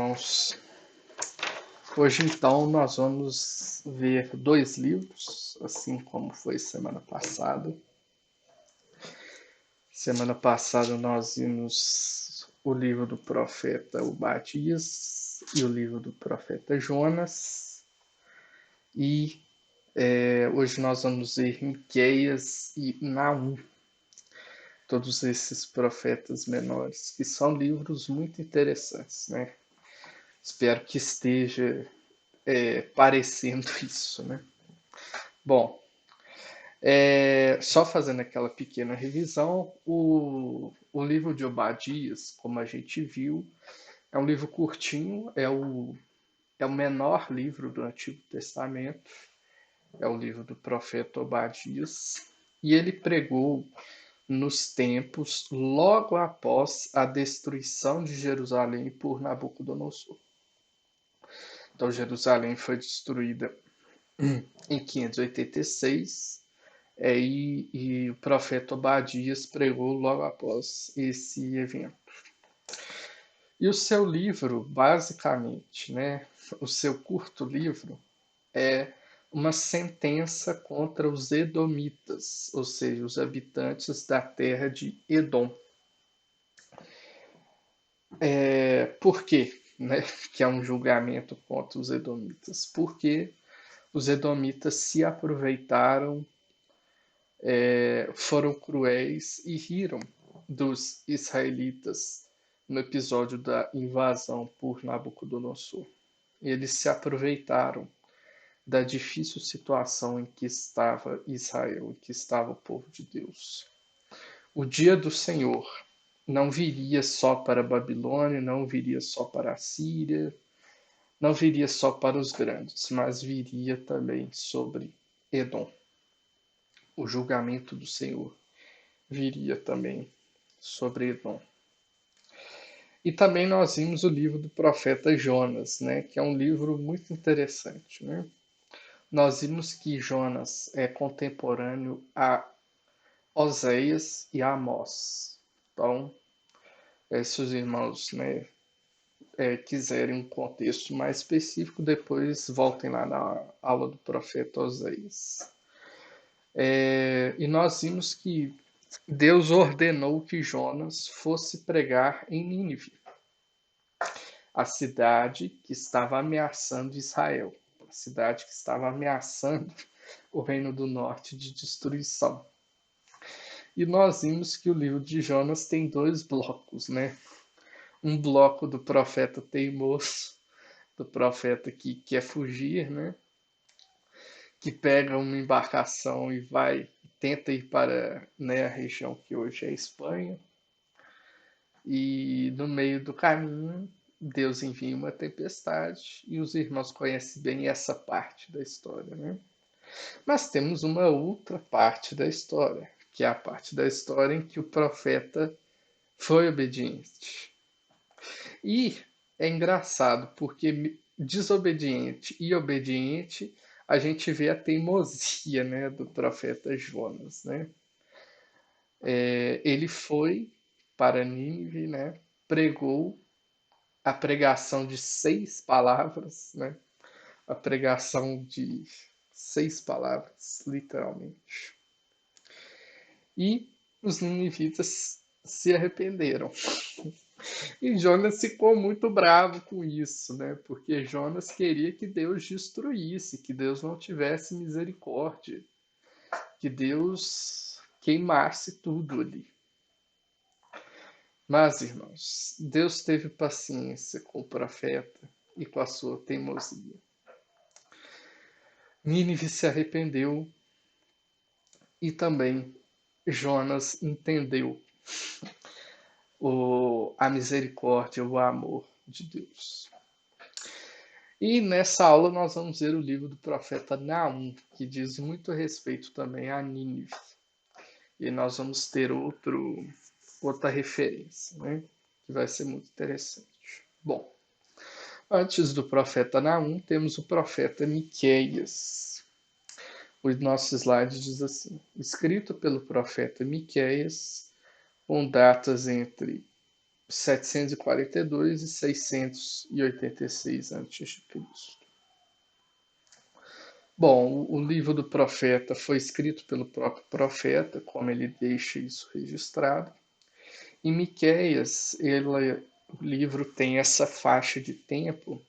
irmãos. Hoje, então, nós vamos ver dois livros, assim como foi semana passada. Semana passada nós vimos o livro do profeta Obadias e o livro do profeta Jonas. E hoje nós vamos ver Miqueias e Naum. Todos esses profetas menores, que são livros muito interessantes, né? Espero que esteja parecendo isso, né? Bom, só fazendo aquela pequena revisão, o livro de Obadias, como a gente viu, é um livro curtinho, é o menor livro do Antigo Testamento, é o livro do profeta Obadias, e ele pregou nos tempos logo após a destruição de Jerusalém por Nabucodonosor. Então, Jerusalém foi destruída em 586, e o profeta Obadias pregou logo após esse evento. E o seu livro, basicamente, né, o seu curto livro, é uma sentença contra os edomitas, ou seja, os habitantes da terra de Edom. Por quê? Né, que é um julgamento contra os edomitas? Porque os edomitas se aproveitaram, foram cruéis e riram dos israelitas no episódio da invasão por Nabucodonosor. Eles se aproveitaram da difícil situação em que estava Israel, em que estava o povo de Deus. O dia do Senhor não viria só para a Babilônia, não viria só para a Síria, não viria só para os grandes, mas viria também sobre Edom. O julgamento do Senhor viria também sobre Edom. E também nós vimos o livro do profeta Jonas, né, que é um livro muito interessante, né? Nós vimos que Jonas é contemporâneo a Oséias e a Amós. Então, se os irmãos, né, quiserem um contexto mais específico, depois voltem lá na aula do profeta Oséias. E nós vimos que Deus ordenou que Jonas fosse pregar em Nínive, a cidade que estava ameaçando Israel, a cidade que estava ameaçando o Reino do Norte de destruição. E nós vimos que o livro de Jonas tem dois blocos, né? Um bloco do profeta teimoso, do profeta que quer fugir, né? Que pega uma embarcação e tenta ir para, né, a região que hoje é a Espanha. E no meio do caminho, Deus envia uma tempestade, e os irmãos conhecem bem essa parte da história, né? Mas temos uma outra parte da história, que é a parte da história em que o profeta foi obediente. E é engraçado, porque desobediente e obediente, a gente vê a teimosia, né, do profeta Jonas, né? Ele foi para Nínive, né, pregou a pregação de 6 palavras, né? A pregação de 6 palavras, literalmente. E os ninivitas se arrependeram. E Jonas ficou muito bravo com isso, né? Porque Jonas queria que Deus destruísse, que Deus não tivesse misericórdia, que Deus queimasse tudo ali. Mas, irmãos, Deus teve paciência com o profeta e com a sua teimosia. Nínive se arrependeu e também Jonas entendeu a misericórdia, o amor de Deus. E nessa aula nós vamos ver o livro do profeta Naum, que diz muito respeito também a Nínive. E nós vamos ter outra referência, né? Que vai ser muito interessante. Bom, antes do profeta Naum, temos o profeta Miqueias. O nosso slide diz assim: escrito pelo profeta Miqueias, com datas entre 742 e 686 a.C. Bom, o livro do profeta foi escrito pelo próprio profeta, como ele deixa isso registrado. Em Miqueias, o livro tem essa faixa de tempo,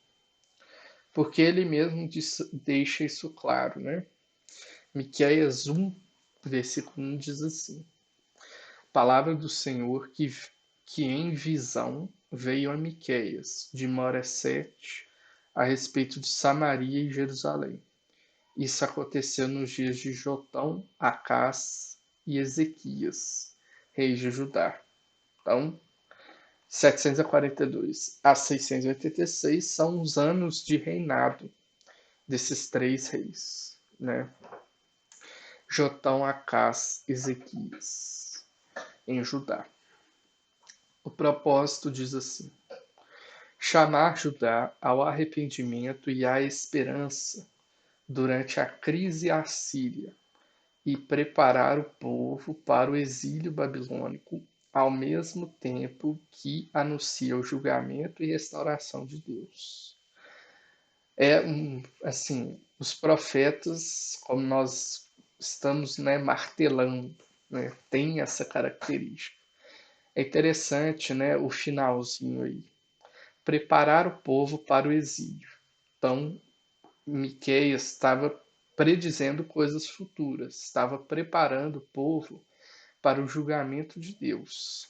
porque ele mesmo deixa isso claro, né? Miqueias 1, versículo 1 diz assim: Palavra do Senhor que em visão veio a Miqueias, de Moresete, a respeito de Samaria e Jerusalém. Isso aconteceu nos dias de Jotão, Acás e Ezequias, reis de Judá. Então, 742 a 686 são os anos de reinado desses três reis, né? Jotão, Acás, Ezequias, em Judá. O propósito diz assim: chamar Judá ao arrependimento e à esperança durante a crise assíria e preparar o povo para o exílio babilônico, ao mesmo tempo que anuncia o julgamento e restauração de Deus. Assim, os profetas, como nós estamos, né, martelando, né, tem essa característica. É interessante, né, o finalzinho aí. Preparar o povo para o exílio. Então, Miqueias estava predizendo coisas futuras, estava preparando o povo para o julgamento de Deus.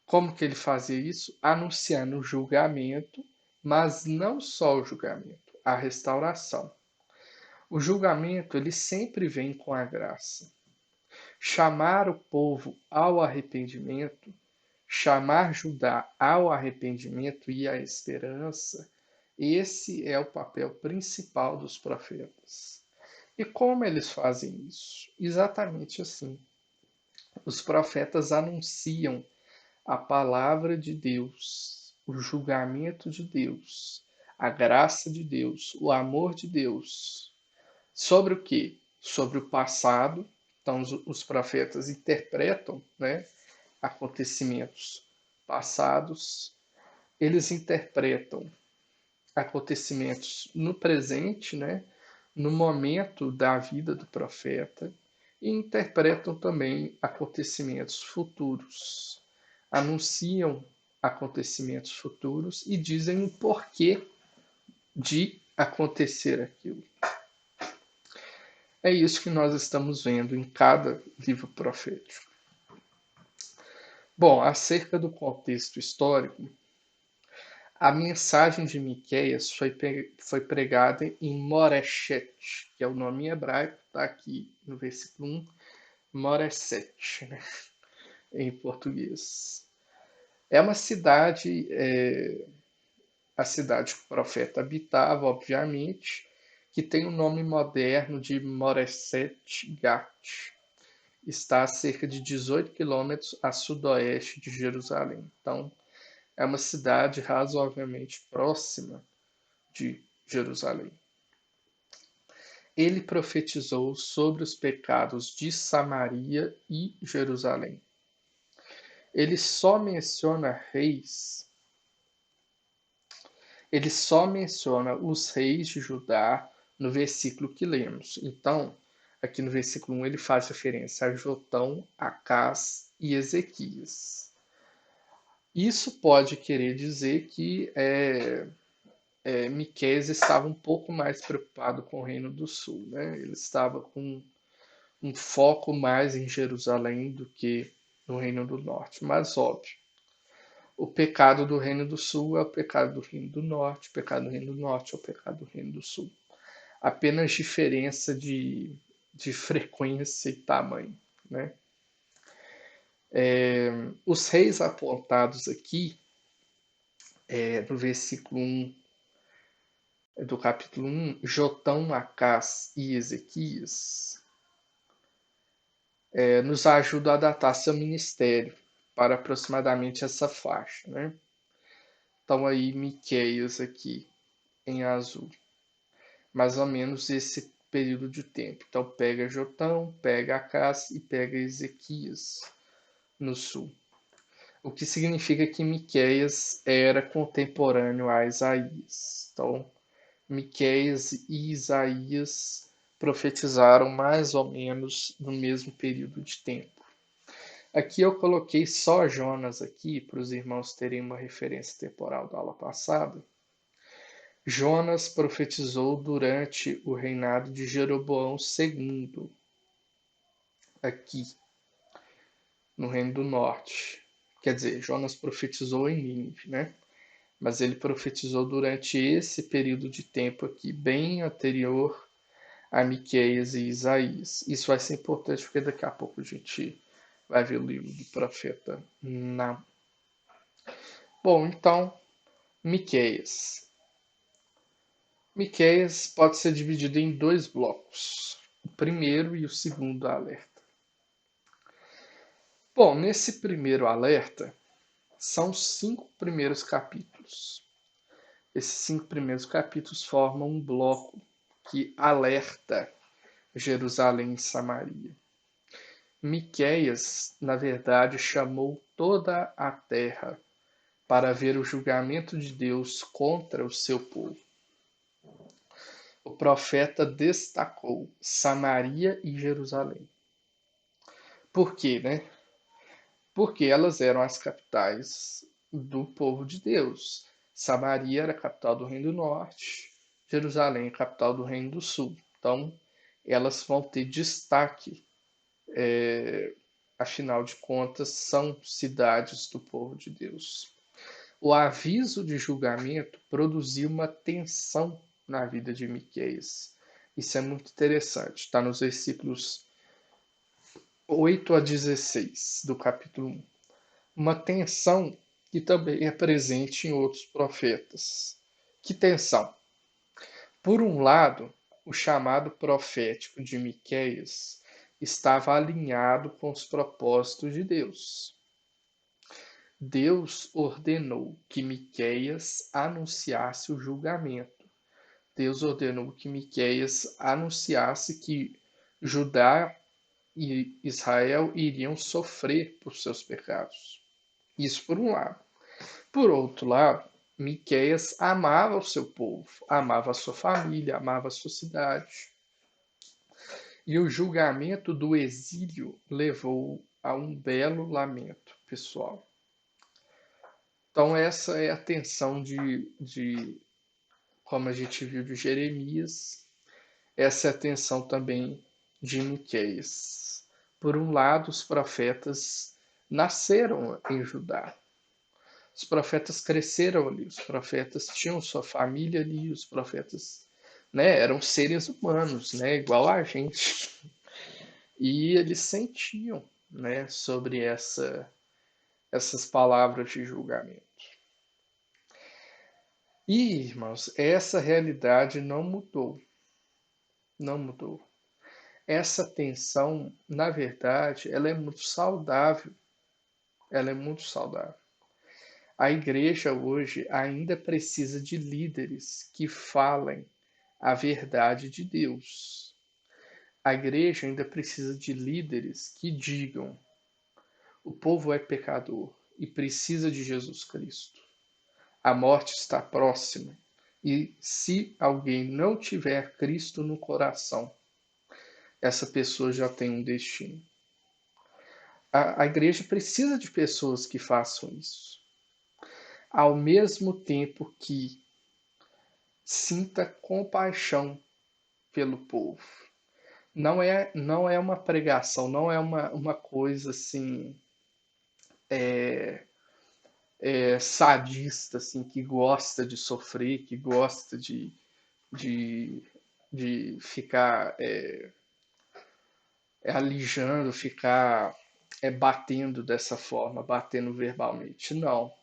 Como que ele fazia isso? Anunciando o julgamento, mas não só o julgamento, a restauração. O julgamento, ele sempre vem com a graça. Chamar o povo ao arrependimento, chamar Judá ao arrependimento e à esperança, esse é o papel principal dos profetas. E como eles fazem isso? Exatamente assim. Os profetas anunciam a palavra de Deus, o julgamento de Deus, a graça de Deus, o amor de Deus. Sobre o quê? Sobre o passado. Então, os profetas interpretam, né, acontecimentos passados, eles interpretam acontecimentos no presente, né, no momento da vida do profeta, e interpretam também acontecimentos futuros, anunciam acontecimentos futuros e dizem o porquê de acontecer aquilo. É isso que nós estamos vendo em cada livro profético. Bom, acerca do contexto histórico, a mensagem de Miqueias foi pregada em Moreshet, que é o nome em hebraico, está aqui no versículo 1, Moreshet, né, em português. É uma cidade, a cidade que o profeta habitava, obviamente, que tem o nome moderno de Moreshet Gat. Está a cerca de 18 quilômetros a sudoeste de Jerusalém. Então, é uma cidade razoavelmente próxima de Jerusalém. Ele profetizou sobre os pecados de Samaria e Jerusalém. Ele só menciona os reis de Judá no versículo que lemos. Então, aqui no versículo 1 ele faz referência a Jotão, Acás e Ezequias. Isso pode querer dizer que Miqueias estava um pouco mais preocupado com o Reino do Sul, né? Ele estava com um foco mais em Jerusalém do que no Reino do Norte. Mas, óbvio, o pecado do Reino do Sul é o pecado do Reino do Norte, o pecado do Reino do Norte é o pecado do Reino do Sul. Apenas diferença de frequência e tamanho, né? Os reis apontados aqui, no versículo 1 do capítulo 1, Jotão, Acás e Ezequias, nos ajudam a datar seu ministério para aproximadamente essa faixa, né? Então aí Miqueias aqui em azul, mais ou menos esse período de tempo. Então pega Jotão, pega Acás e pega Ezequias no sul. o que significa que Miqueias era contemporâneo a Isaías. Então, Miqueias e Isaías profetizaram mais ou menos no mesmo período de tempo. Aqui eu coloquei só Jonas aqui para os irmãos terem uma referência temporal da aula passada. Jonas profetizou durante o reinado de Jeroboão II, aqui no Reino do Norte. Quer dizer, Jonas profetizou em Nínive, né? Mas ele profetizou durante esse período de tempo aqui, bem anterior a Miqueias e Isaías. Isso vai ser importante porque daqui a pouco a gente vai ver o livro do profeta Naum. Bom, então, Miqueias. Miqueias pode ser dividido em dois blocos, o primeiro e o segundo alerta. Bom, nesse primeiro alerta, são os 5 primeiros capítulos. Esses 5 primeiros capítulos formam um bloco que alerta Jerusalém e Samaria. Miqueias, na verdade, chamou toda a terra para ver o julgamento de Deus contra o seu povo. O profeta destacou Samaria e Jerusalém. Por quê, né? Porque elas eram as capitais do povo de Deus. Samaria era a capital do Reino do Norte, Jerusalém a capital do Reino do Sul. Então, elas vão ter destaque, afinal de contas, são cidades do povo de Deus. O aviso de julgamento produziu uma tensão na vida de Miqueias. Isso é muito interessante. Está nos versículos 8 a 16 do capítulo 1. Uma tensão que também é presente em outros profetas. Que tensão? Por um lado, o chamado profético de Miqueias estava alinhado com os propósitos de Deus. Deus ordenou que Miqueias anunciasse o julgamento. Deus ordenou que Miqueias anunciasse que Judá e Israel iriam sofrer por seus pecados. Isso por um lado. Por outro lado, Miqueias amava o seu povo, amava a sua família, amava a sua cidade. E o julgamento do exílio levou a um belo lamento pessoal. Então essa é a tensão de como a gente viu de Jeremias, essa é a tensão também de Miqueias. Por um lado, os profetas nasceram em Judá. Os profetas cresceram ali, os profetas tinham sua família ali, os profetas, né, eram seres humanos, né, igual a gente. E eles sentiam, né, sobre essas palavras de julgamento. E, irmãos, essa realidade não mudou. Não mudou. Essa tensão, na verdade, ela é muito saudável. Ela é muito saudável. A igreja hoje ainda precisa de líderes que falem a verdade de Deus. A igreja ainda precisa de líderes que digam: o povo é pecador e precisa de Jesus Cristo. A morte está próxima e se alguém não tiver Cristo no coração, essa pessoa já tem um destino. A igreja precisa de pessoas que façam isso. Ao mesmo tempo que sinta compaixão pelo povo. Não é uma pregação, não é uma coisa assim sadista, assim, que gosta de sofrer, que gosta de, de ficar alijando, ficar batendo dessa forma, batendo verbalmente. Não.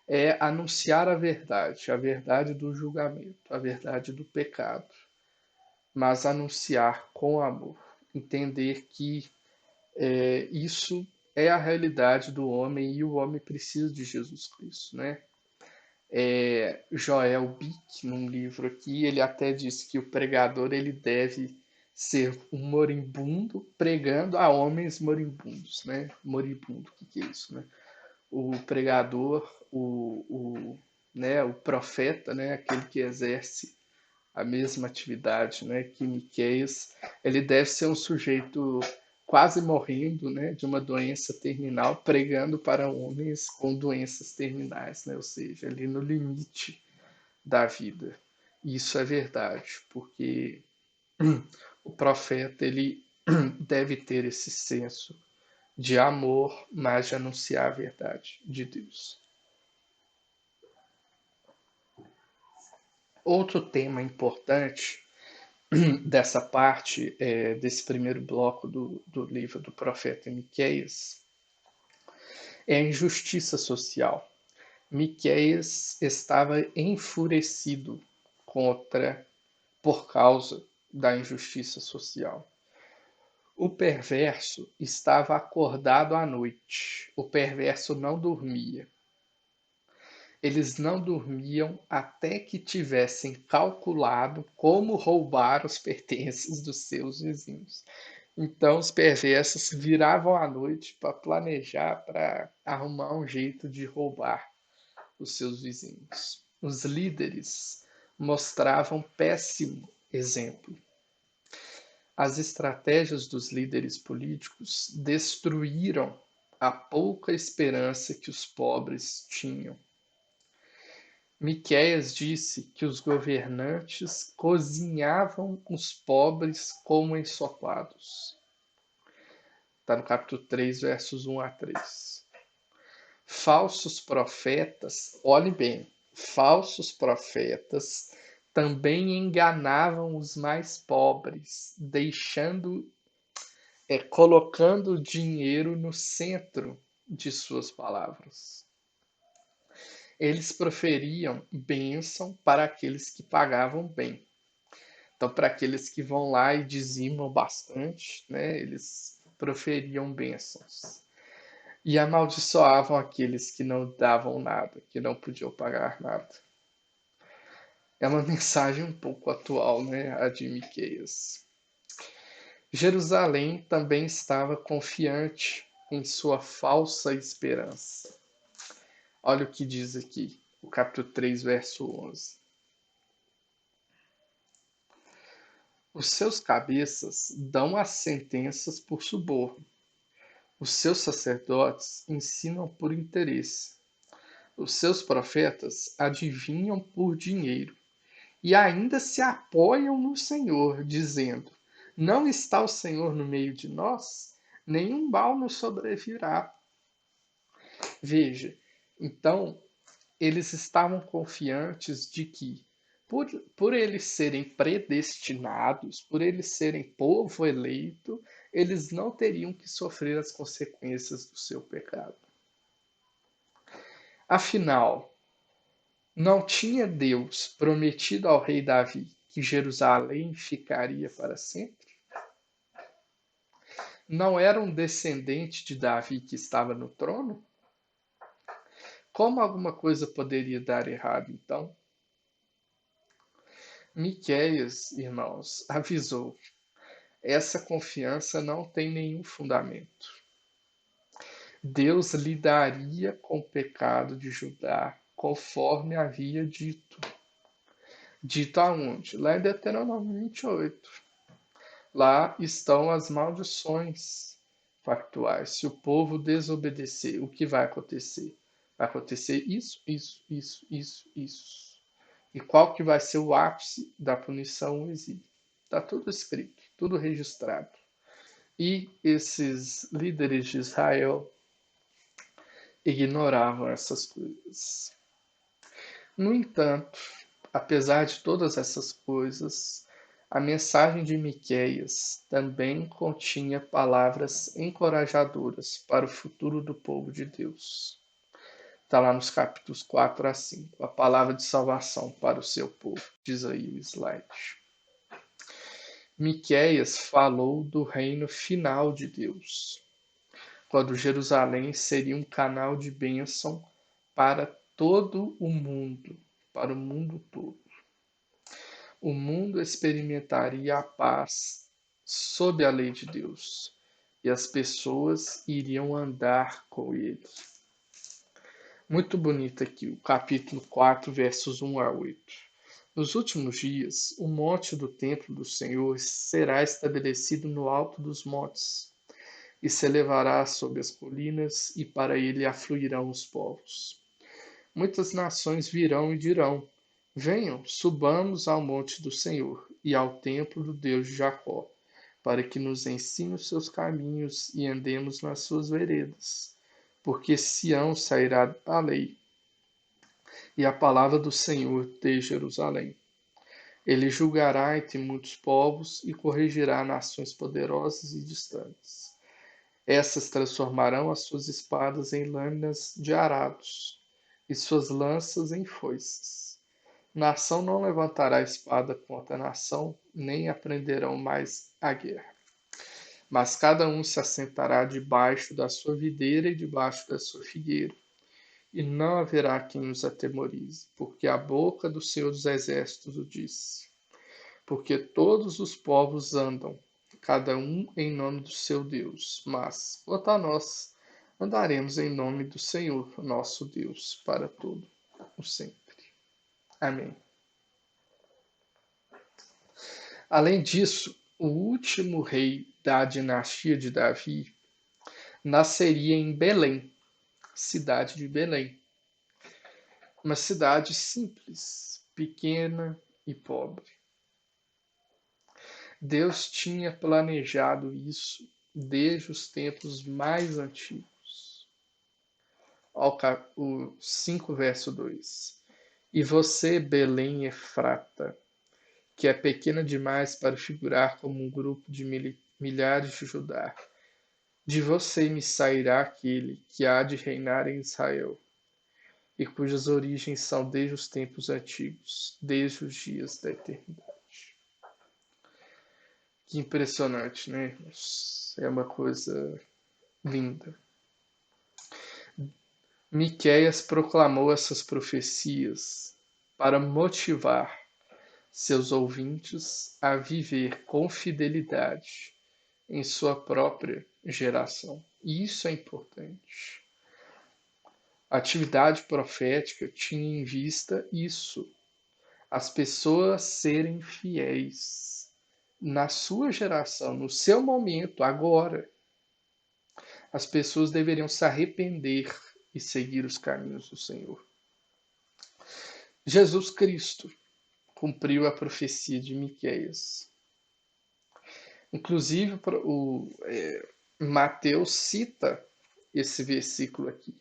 É anunciar a verdade do julgamento, a verdade do pecado, mas anunciar com amor, entender que isso é a realidade do homem e o homem precisa de Jesus Cristo, né? Joel Bick, num livro aqui, ele até diz que o pregador ele deve ser um moribundo pregando a homens moribundos, né? Moribundo, o que é isso, né? o pregador, né, o profeta, né, aquele que exerce a mesma atividade, né, que Miqueias, ele deve ser um sujeito quase morrendo, né, de uma doença terminal, pregando para homens com doenças terminais, né, ou seja, ali no limite da vida. E isso é verdade, porque o profeta ele deve ter esse senso de amor, mas de anunciar a verdade de Deus. Outro tema importante dessa parte, desse primeiro bloco do livro do profeta Miqueias, é a injustiça social. Miqueias estava enfurecido contra, por causa da injustiça social. O perverso estava acordado à noite. O perverso não dormia. Eles não dormiam até que tivessem calculado como roubar os pertences dos seus vizinhos. Então, os perversos viravam à noite para planejar, para arrumar um jeito de roubar os seus vizinhos. Os líderes mostravam péssimo exemplo. As estratégias dos líderes políticos destruíram a pouca esperança que os pobres tinham. Miqueias disse que os governantes cozinhavam os pobres como ensopados. Está no capítulo 3, versos 1 a 3. Falsos profetas, olhe bem, falsos profetas também enganavam os mais pobres, colocando o dinheiro no centro de suas palavras. Eles proferiam bênção para aqueles que pagavam bem. Então, para aqueles que vão lá e dizimam bastante, né, eles proferiam bênçãos. E amaldiçoavam aqueles que não davam nada, que não podiam pagar nada. É uma mensagem um pouco atual, né, a de Miqueias. Jerusalém também estava confiante em sua falsa esperança. Olha o que diz aqui, o capítulo 3, verso 11. Os seus cabeças dão as sentenças por suborno. Os seus sacerdotes ensinam por interesse. Os seus profetas adivinham por dinheiro. E ainda se apoiam no Senhor, dizendo: Não está o Senhor no meio de nós? Nenhum mal nos sobrevirá. Veja, então, eles estavam confiantes de que, por eles serem predestinados, por eles serem povo eleito, eles não teriam que sofrer as consequências do seu pecado. Afinal, não tinha Deus prometido ao rei Davi que Jerusalém ficaria para sempre? Não era um descendente de Davi que estava no trono? Como alguma coisa poderia dar errado, então? Miqueias, irmãos, avisou: essa confiança não tem nenhum fundamento. Deus lidaria com o pecado de Judá conforme havia dito. Dito aonde? Lá em Deuteronômio 28. Lá estão as maldições factuais. Se o povo desobedecer, o que vai acontecer? Vai acontecer isso, isso, isso, isso, isso. E qual que vai ser o ápice da punição? O exílio. Está tudo escrito, tudo registrado. E esses líderes de Israel ignoravam essas coisas. No entanto, apesar de todas essas coisas, a mensagem de Miqueias também continha palavras encorajadoras para o futuro do povo de Deus. Está lá nos capítulos 4 a 5, a palavra de salvação para o seu povo, diz aí o slide. Miqueias falou do reino final de Deus, quando Jerusalém seria um canal de bênção para todo o mundo, para o mundo todo. O mundo experimentaria a paz sob a lei de Deus, e as pessoas iriam andar com ele. Muito bonito aqui, o capítulo 4, versos 1 a 8. Nos últimos dias, o monte do templo do Senhor será estabelecido no alto dos montes, e se elevará sobre as colinas, e para ele afluirão os povos. Muitas nações virão e dirão: Venham, subamos ao monte do Senhor e ao templo do Deus de Jacó, para que nos ensine os seus caminhos e andemos nas suas veredas. Porque Sião sairá a lei e a palavra do Senhor de Jerusalém. Ele julgará entre muitos povos e corrigirá nações poderosas e distantes. Essas transformarão as suas espadas em lâminas de arados e suas lanças em foices. Nação não levantará espada contra nação, nem aprenderão mais a guerra. Mas cada um se assentará debaixo da sua videira e debaixo da sua figueira, e não haverá quem os atemorize, porque a boca do Senhor dos Exércitos o disse. Porque todos os povos andam, cada um em nome do seu Deus, mas, quanto a nós, andaremos em nome do Senhor, nosso Deus, para todo o sempre. Amém. Além disso, o último rei da dinastia de Davi nasceria em Belém, cidade de Belém. Uma cidade simples, pequena e pobre. Deus tinha planejado isso desde os tempos mais antigos. O 5, verso 2. E você, Belém Efrata, que é pequena demais para figurar como um grupo de milhares de Judá, de você me sairá aquele que há de reinar em Israel, e cujas origens são desde os tempos antigos, desde os dias da eternidade. Que impressionante, né? É uma coisa linda. Miqueias proclamou essas profecias para motivar seus ouvintes a viver com fidelidade em sua própria geração. E isso é importante. A atividade profética tinha em vista isso, as pessoas serem fiéis na sua geração, no seu momento, agora. As pessoas deveriam se arrepender e seguir os caminhos do Senhor. Jesus Cristo cumpriu a profecia de Miqueias. Inclusive, Mateus cita esse versículo aqui,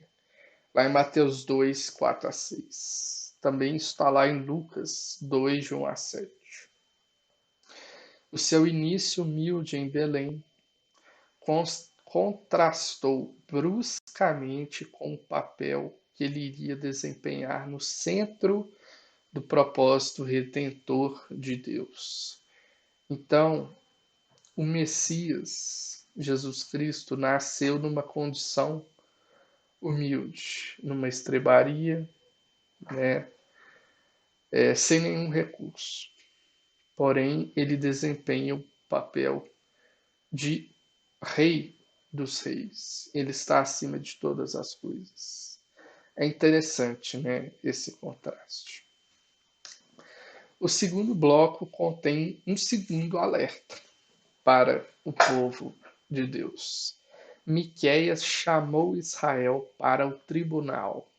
lá em Mateus 2, 4 a 6. Também está lá em Lucas 2, de 1 a 7. O seu início humilde em Belém contrastou bruscamente com o papel que ele iria desempenhar no centro do propósito redentor de Deus. Então, o Messias, Jesus Cristo, nasceu numa condição humilde, numa estrebaria, né, sem nenhum recurso. Porém, ele desempenha o papel de rei dos reis. Ele está acima de todas as coisas. É interessante, né, esse contraste. O segundo bloco contém um segundo alerta para o povo de Deus. Miqueias chamou Israel para o tribunal.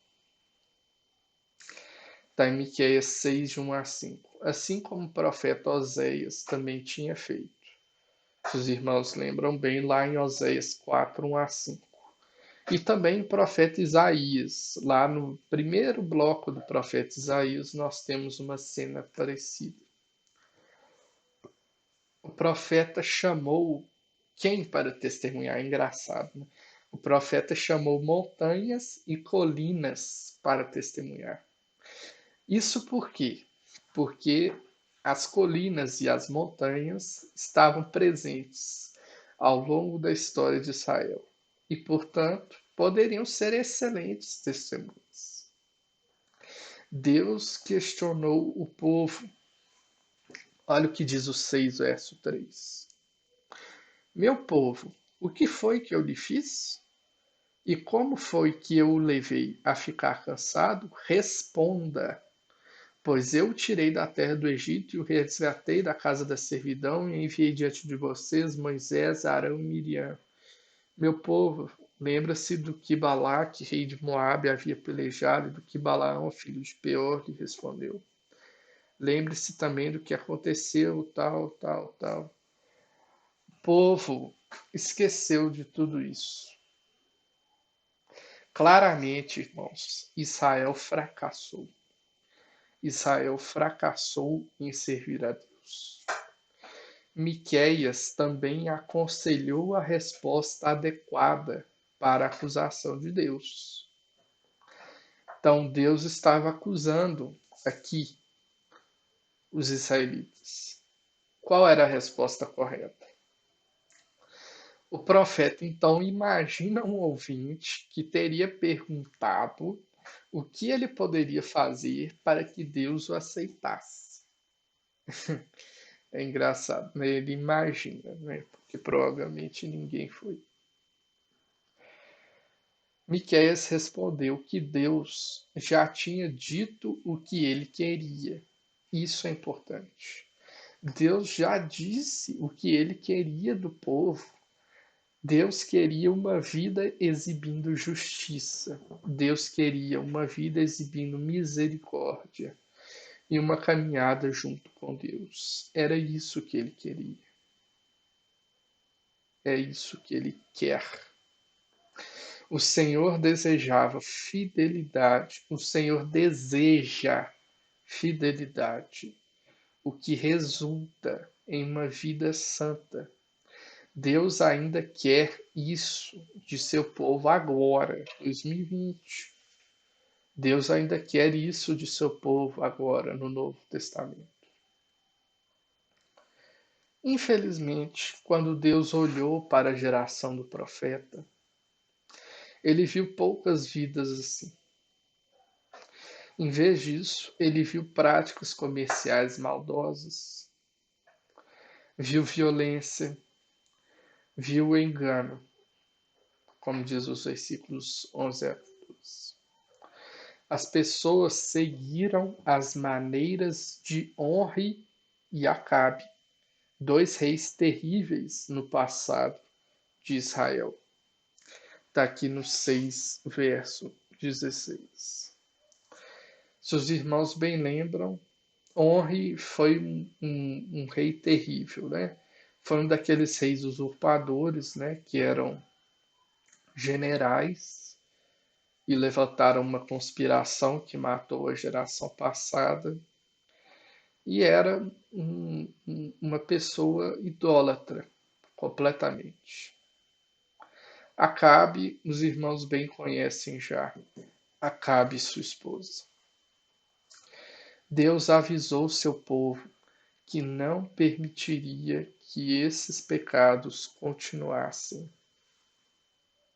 Está em Miqueias 6, de 1 a 5. Assim como o profeta Oséias também tinha feito. Se os irmãos lembram bem, lá em Oséias 4, 1 a 5. E também o profeta Isaías. Lá no primeiro bloco do profeta Isaías, nós temos uma cena parecida. O profeta chamou quem para testemunhar? É engraçado, né? O profeta chamou montanhas e colinas para testemunhar. Isso por quê? Porque as colinas e as montanhas estavam presentes ao longo da história de Israel e, portanto, poderiam ser excelentes testemunhas. Deus questionou o povo. Olha o que diz o 6, verso 3. Meu povo, o que foi que eu lhe fiz? E como foi que eu o levei a ficar cansado? Responda. Pois eu o tirei da terra do Egito e o resgatei da casa da servidão e enviei diante de vocês Moisés, Arão e Miriam. Meu povo, lembra-se do que Balaque, rei de Moabe, havia pelejado e do que Balaão, filho de Beor, lhe respondeu. Lembre-se também do que aconteceu, tal, tal, tal. O povo esqueceu de tudo isso. Claramente, irmãos, Israel fracassou. Israel fracassou em servir a Deus. Miqueias também aconselhou a resposta adequada para a acusação de Deus. Então Deus estava acusando aqui os israelitas. Qual era a resposta correta? O profeta então imagina um ouvinte que teria perguntado o que ele poderia fazer para que Deus o aceitasse. É engraçado, né? Ele imagina, né? Porque provavelmente ninguém foi. Miqueias respondeu que Deus já tinha dito o que ele queria. Isso é importante. Deus já disse o que ele queria do povo. Deus queria uma vida exibindo justiça. Deus queria uma vida exibindo misericórdia e uma caminhada junto com Deus. Era isso que ele queria. É isso que ele quer. O Senhor desejava fidelidade. O Senhor deseja fidelidade, o que resulta em uma vida santa. Deus ainda quer isso de seu povo agora, 2020. Deus ainda quer isso de seu povo agora, no Novo Testamento. Infelizmente, quando Deus olhou para a geração do profeta, ele viu poucas vidas assim. Em vez disso, ele viu práticas comerciais maldosas, viu violência, viu engano, como diz os versículos 11 a 12. As pessoas seguiram as maneiras de Onri e Acabe, dois reis terríveis no passado de Israel. Está aqui no 6, verso 16. Se os irmãos bem lembram, Onri foi um rei terrível, né? Foi um daqueles reis usurpadores, né? Que eram generais e levantaram uma conspiração que matou a geração passada. E era uma pessoa idólatra, completamente. Acabe, os irmãos bem conhecem já. Acabe, sua esposa. Deus avisou seu povo que não permitiria que esses pecados continuassem.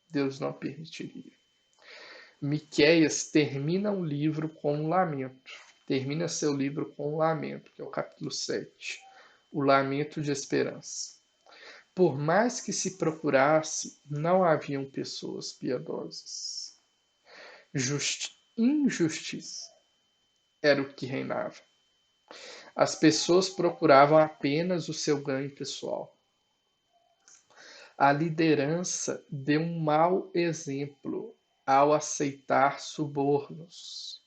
Deus não permitiria. Miqueias termina o livro com um lamento. Termina seu livro com um lamento, que é o capítulo 7. O lamento de esperança. Por mais que se procurasse, não haviam pessoas piedosas. Injustiça era o que reinava. As pessoas procuravam apenas o seu ganho pessoal. A liderança deu um mau exemplo ao aceitar subornos.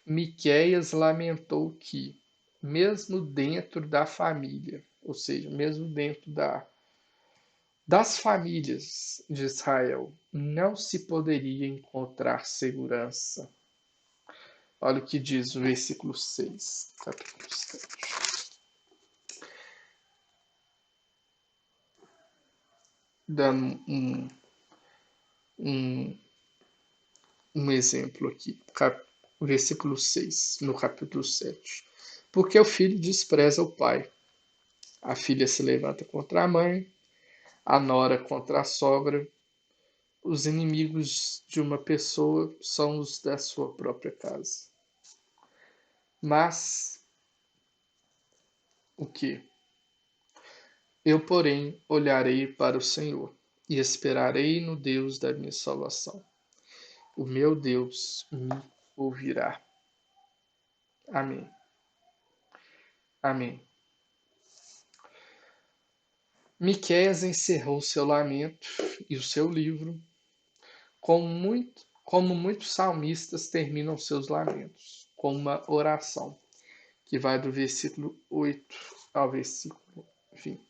Miqueias lamentou que, mesmo dentro da família, ou seja, mesmo dentro das famílias de Israel, não se poderia encontrar segurança. Olha o que diz o versículo 6, capítulo 7. Dando um, um exemplo aqui, versículo 6, no capítulo 7. Porque o filho despreza o pai, a filha se levanta contra a mãe, a nora contra a sogra. Os inimigos de uma pessoa são os da sua própria casa. Mas o que? Eu, porém, olharei para o Senhor. e esperarei no Deus da minha salvação. O meu Deus me ouvirá. Amém. Amém. Miqueias encerrou seu lamento e o seu livro, como muitos salmistas terminam seus lamentos, com uma oração, que vai do versículo 8 ao versículo 20.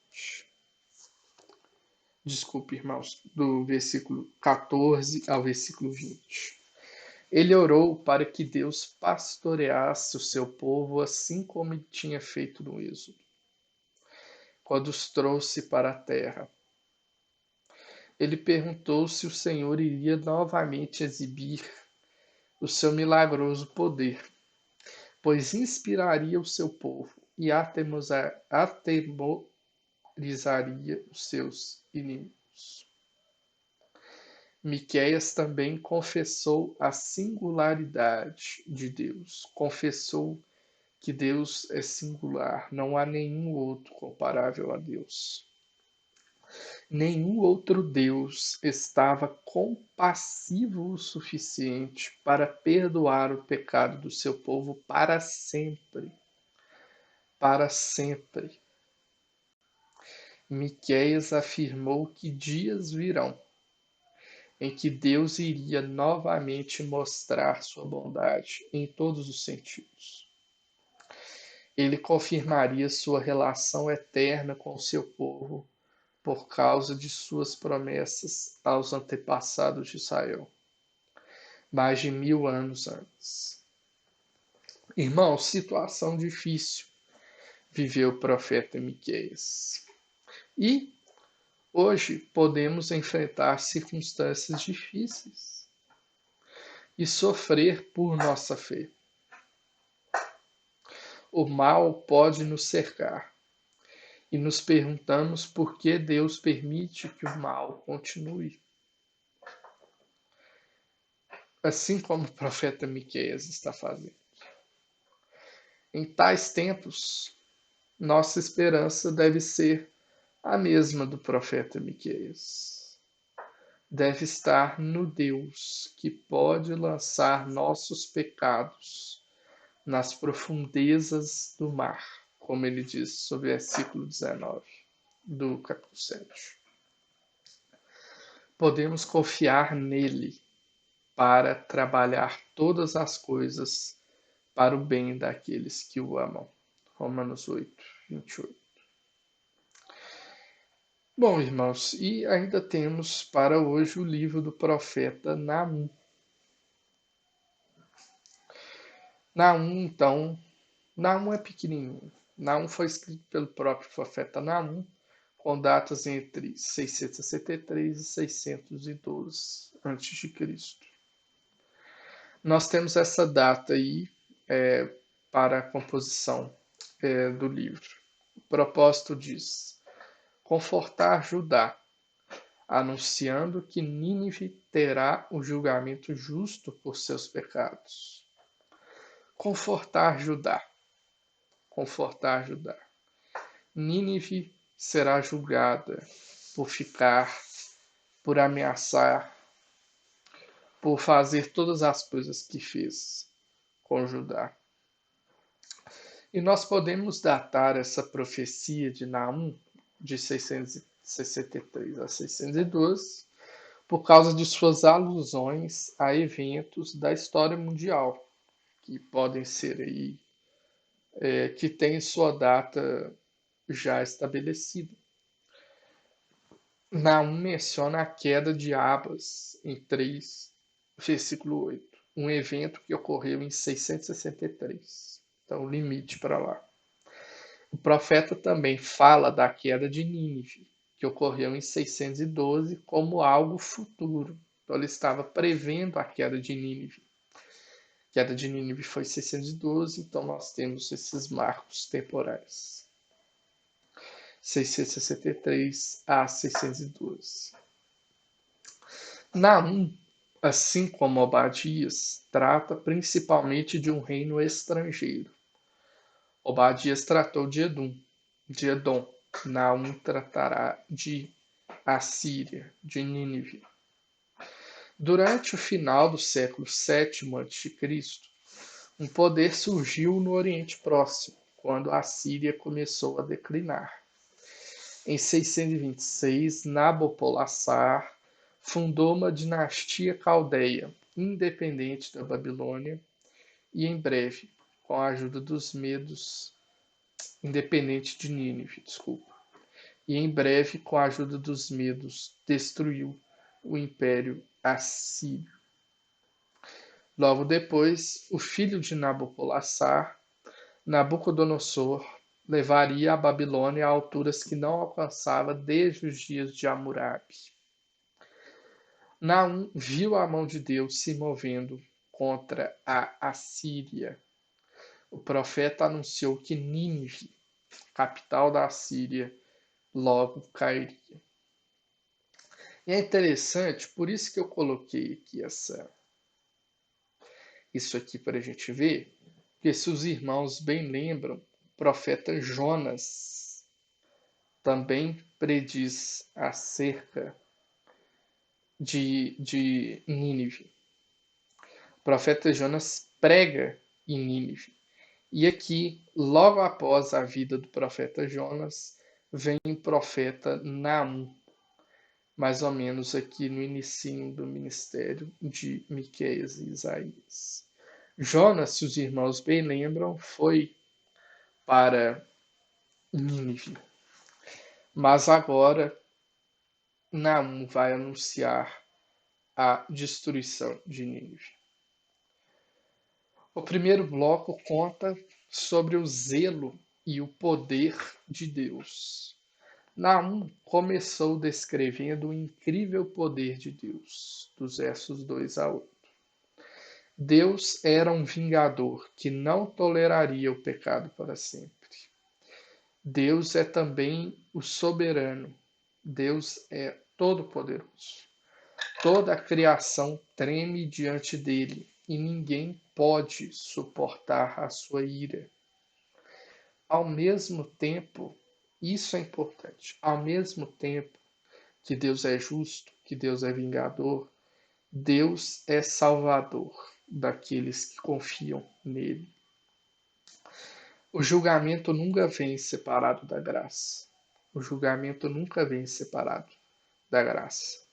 Desculpe, irmãos, do versículo 14 ao versículo 20. Ele orou para que Deus pastoreasse o seu povo assim como ele tinha feito no Êxodo, quando os trouxe para a terra. Ele perguntou se o Senhor iria novamente exibir o seu milagroso poder, pois inspiraria o seu povo e atemorizaria os seus inimigos. Miqueias também confessou a singularidade de Deus. Confessou que Deus é singular, não há nenhum outro comparável a Deus. Nenhum outro Deus estava compassivo o suficiente para perdoar o pecado do seu povo para sempre. Para sempre. Miqueias afirmou que dias virão em que Deus iria novamente mostrar sua bondade em todos os sentidos. Ele confirmaria sua relação eterna com seu povo por causa de suas promessas aos antepassados de Israel, mais de 1000 anos antes. Irmão, situação difícil viveu o profeta Miqueias. E hoje podemos enfrentar circunstâncias difíceis e sofrer por nossa fé. O mal pode nos cercar e nos perguntamos por que Deus permite que o mal continue. Assim como o profeta Miqueias está fazendo. Em tais tempos, nossa esperança deve ser a mesma do profeta Miqueias. Deve estar no Deus que pode lançar nossos pecados nas profundezas do mar, como ele diz sobre o versículo 19 do capítulo 7. Podemos confiar nele para trabalhar todas as coisas para o bem daqueles que o amam. Romanos 8, 28. Bom, irmãos, e ainda temos para hoje o livro do profeta Naum. Naum é pequenininho. Naum foi escrito pelo próprio profeta Naum, com datas entre 663 e 612 a.C. Nós temos essa data aí para a composição do livro. O propósito diz: confortar Judá, anunciando que Nínive terá o julgamento justo por seus pecados. Confortar Judá. Confortar Judá. Nínive será julgada por ameaçar, por fazer todas as coisas que fez com Judá. E nós podemos datar essa profecia de Naum de 663 a 612 por causa de suas alusões a eventos da história mundial, que podem ser aí, que tem sua data já estabelecida. Naum menciona a queda de Abas em 3, versículo 8, um evento que ocorreu em 663. Então, limite para lá. O profeta também fala da queda de Nínive, que ocorreu em 612, como algo futuro. Então, ele estava prevendo a queda de Nínive. A queda de Nínive foi em 612, então nós temos esses marcos temporais. 663 a 612. Naum, assim como Obadias, trata principalmente de um reino estrangeiro. Obadias tratou de Edom. Naum tratará de Assíria, de Nínive. Durante o final do século VII a.C., um poder surgiu no Oriente Próximo, quando a Síria começou a declinar. Em 626, Nabopolassar fundou uma dinastia caldeia, independente da Babilônia, e em breve, com a ajuda dos medos, independente de Nínive, desculpa. E em breve, com a ajuda dos medos, destruiu o Império Assírio. Logo depois, o filho de Nabopolassar, Nabucodonosor, levaria a Babilônia a alturas que não alcançava desde os dias de Hammurabi. Naum viu a mão de Deus se movendo contra a Assíria. O profeta anunciou que Nínive, capital da Assíria, logo cairia. E é interessante, por isso que eu coloquei aqui isso aqui para a gente ver, porque se os irmãos bem lembram, o profeta Jonas também prediz acerca de Nínive. O profeta Jonas prega em Nínive. E aqui, logo após a vida do profeta Jonas, vem o profeta Naum, mais ou menos aqui no início do ministério de Miqueias e Isaías. Jonas, se os irmãos bem lembram, foi para Nínive. Mas agora Naum vai anunciar a destruição de Nínive. O primeiro bloco conta sobre o zelo e o poder de Deus. Naum começou descrevendo o incrível poder de Deus, dos versos 2 a 8. Deus era um vingador que não toleraria o pecado para sempre. Deus é também o soberano. Deus é todo-poderoso. Toda a criação treme diante dele e ninguém pode suportar a sua ira. Ao mesmo tempo, isso é importante, ao mesmo tempo que Deus é justo, que Deus é vingador, Deus é salvador daqueles que confiam nele. O julgamento nunca vem separado da graça. O julgamento nunca vem separado da graça.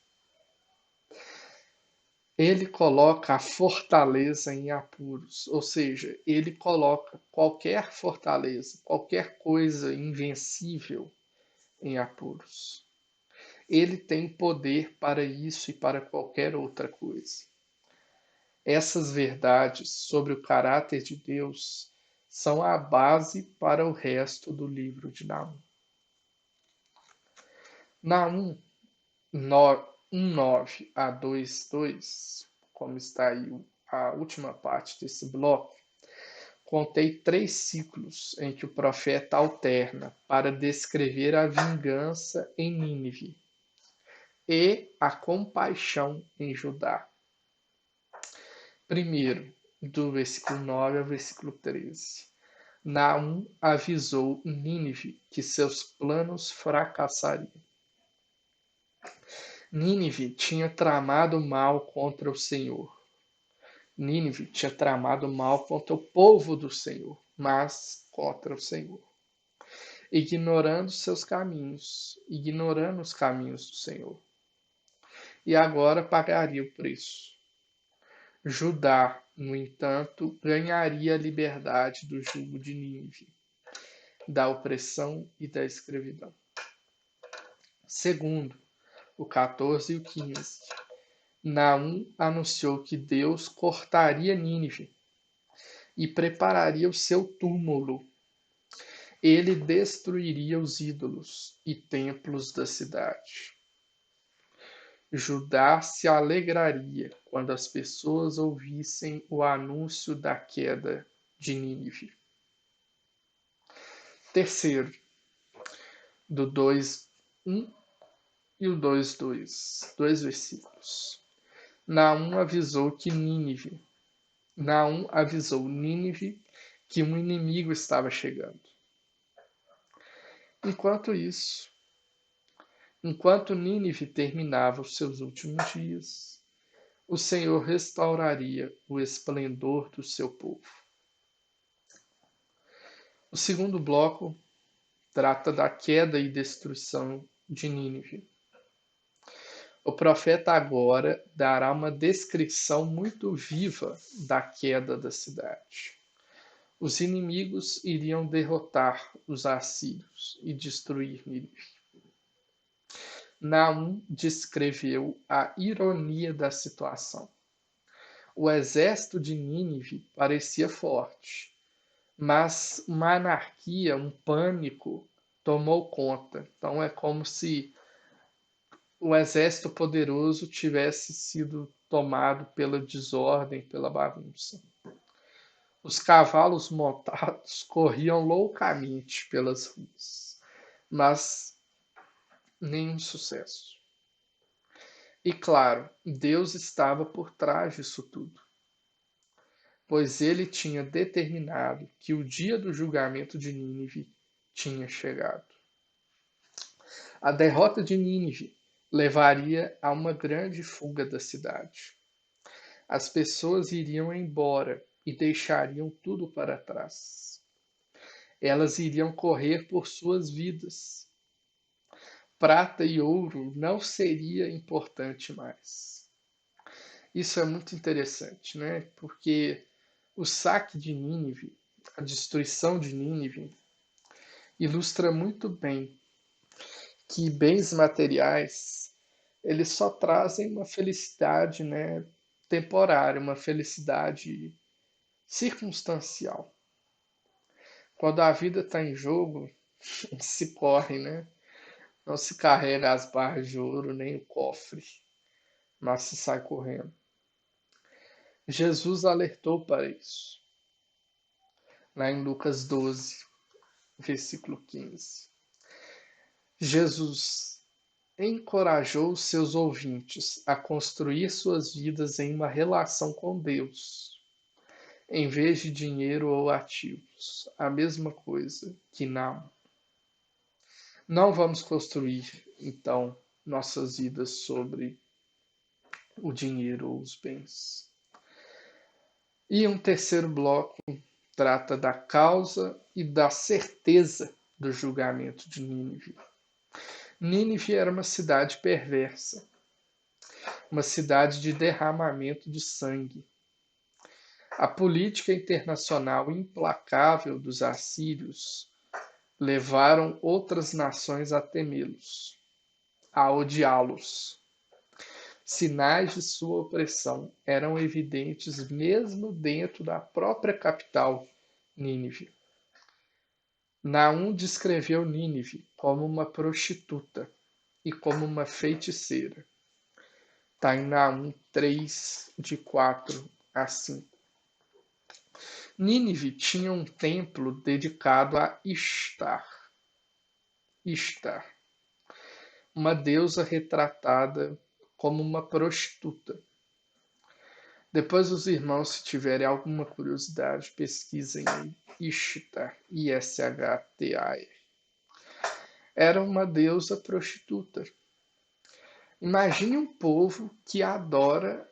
Ele coloca a fortaleza em apuros, ou seja, ele coloca qualquer fortaleza, qualquer coisa invencível em apuros. Ele tem poder para isso e para qualquer outra coisa. Essas verdades sobre o caráter de Deus são a base para o resto do livro de Naum. Naum 1:9 a 2:2, como está aí a última parte desse bloco, contei 3 ciclos em que o profeta alterna para descrever a vingança em Nínive e a compaixão em Judá. Primeiro, do versículo 9 ao versículo 13. Naum avisou Nínive que seus planos fracassariam. Nínive tinha tramado mal contra o Senhor. Nínive tinha tramado mal contra o povo do Senhor, mas contra o Senhor. Ignorando seus caminhos, ignorando os caminhos do Senhor. E agora pagaria o preço. Judá, no entanto, ganharia a liberdade do jugo de Nínive, da opressão e da escravidão. Segundo, o 14 e o 15. Naum anunciou que Deus cortaria Nínive e prepararia o seu túmulo. Ele destruiria os ídolos e templos da cidade. Judá se alegraria quando as pessoas ouvissem o anúncio da queda de Nínive. Terceiro, do 2:1 e o 2:2, 2 versículos. Naum avisou Nínive que um inimigo estava chegando. Enquanto isso, Enquanto Nínive terminava os seus últimos dias, o Senhor restauraria o esplendor do seu povo. O segundo bloco trata da queda e destruição de Nínive. O profeta agora dará uma descrição muito viva da queda da cidade. Os inimigos iriam derrotar os assírios e destruir Nínive. Naum descreveu a ironia da situação. O exército de Nínive parecia forte, mas uma anarquia, um pânico tomou conta. Então é como se o exército poderoso tivesse sido tomado pela desordem, pela bagunça. Os cavalos montados corriam loucamente pelas ruas, mas nenhum sucesso. E claro, Deus estava por trás disso tudo, pois ele tinha determinado que o dia do julgamento de Nínive tinha chegado. A derrota de Nínive levaria a uma grande fuga da cidade. As pessoas iriam embora e deixariam tudo para trás. Elas iriam correr por suas vidas. Prata e ouro não seria importante mais. Isso é muito interessante, né? Porque o saque de Nínive, a destruição de Nínive, ilustra muito bem que bens materiais eles só trazem uma felicidade, né, temporária, uma felicidade circunstancial. Quando a vida está em jogo, se corre, né? Não se carrega as barras de ouro nem o cofre, mas se sai correndo. Jesus alertou para isso, lá em Lucas 12, versículo 15. Jesus encorajou seus ouvintes a construir suas vidas em uma relação com Deus, em vez de dinheiro ou ativos. A mesma coisa que não vamos construir, então, nossas vidas sobre o dinheiro ou os bens. E um terceiro bloco trata da causa e da certeza do julgamento de Nínive. Nínive era uma cidade perversa, uma cidade de derramamento de sangue. A política internacional implacável dos assírios levaram outras nações a temê-los, a odiá-los. Sinais de sua opressão eram evidentes mesmo dentro da própria capital, Nínive. Naum descreveu Nínive como uma prostituta e como uma feiticeira. Está em Naum 3, de 4 a 5. Nínive tinha um templo dedicado a Ishtar. Ishtar, uma deusa retratada como uma prostituta. Depois os irmãos, se tiverem alguma curiosidade, pesquisem aí. Ishtar, I-S-H-T-A-R. Era uma deusa prostituta. Imagine um povo que adora,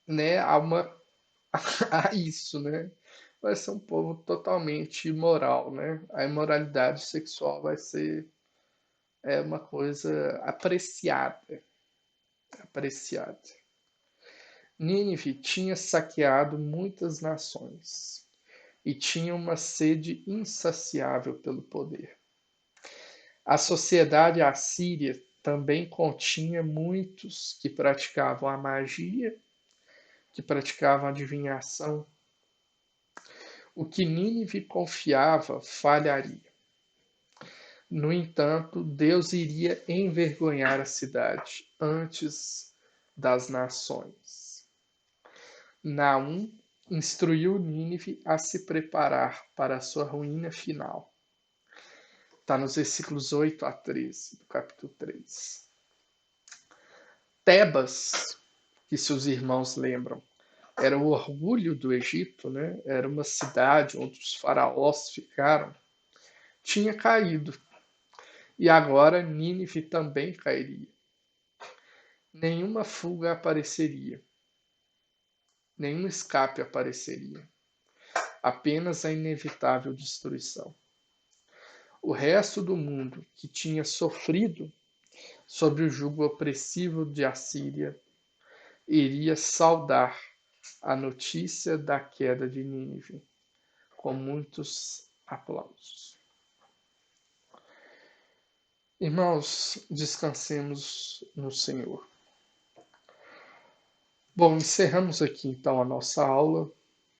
né, a isso, né? Vai ser um povo totalmente imoral, né? A imoralidade sexual vai ser uma coisa apreciada, apreciada. Nínive tinha saqueado muitas nações e tinha uma sede insaciável pelo poder. A sociedade assíria também continha muitos que praticavam a magia, que praticavam a adivinhação. O que Nínive confiava falharia. No entanto, Deus iria envergonhar a cidade antes das nações. Naum instruiu Nínive a se preparar para a sua ruína final. Está nos versículos 8 a 13 do capítulo 3. Tebas, que seus irmãos lembram, era o orgulho do Egito, né? Era uma cidade onde os faraós ficaram, tinha caído. E agora Nínive também cairia. Nenhuma fuga apareceria, nenhum escape apareceria, apenas a inevitável destruição. O resto do mundo, que tinha sofrido sob o jugo opressivo de Assíria, iria saudar a notícia da queda de Nínive com muitos aplausos. Irmãos, descansemos no Senhor. Bom, encerramos aqui então a nossa aula.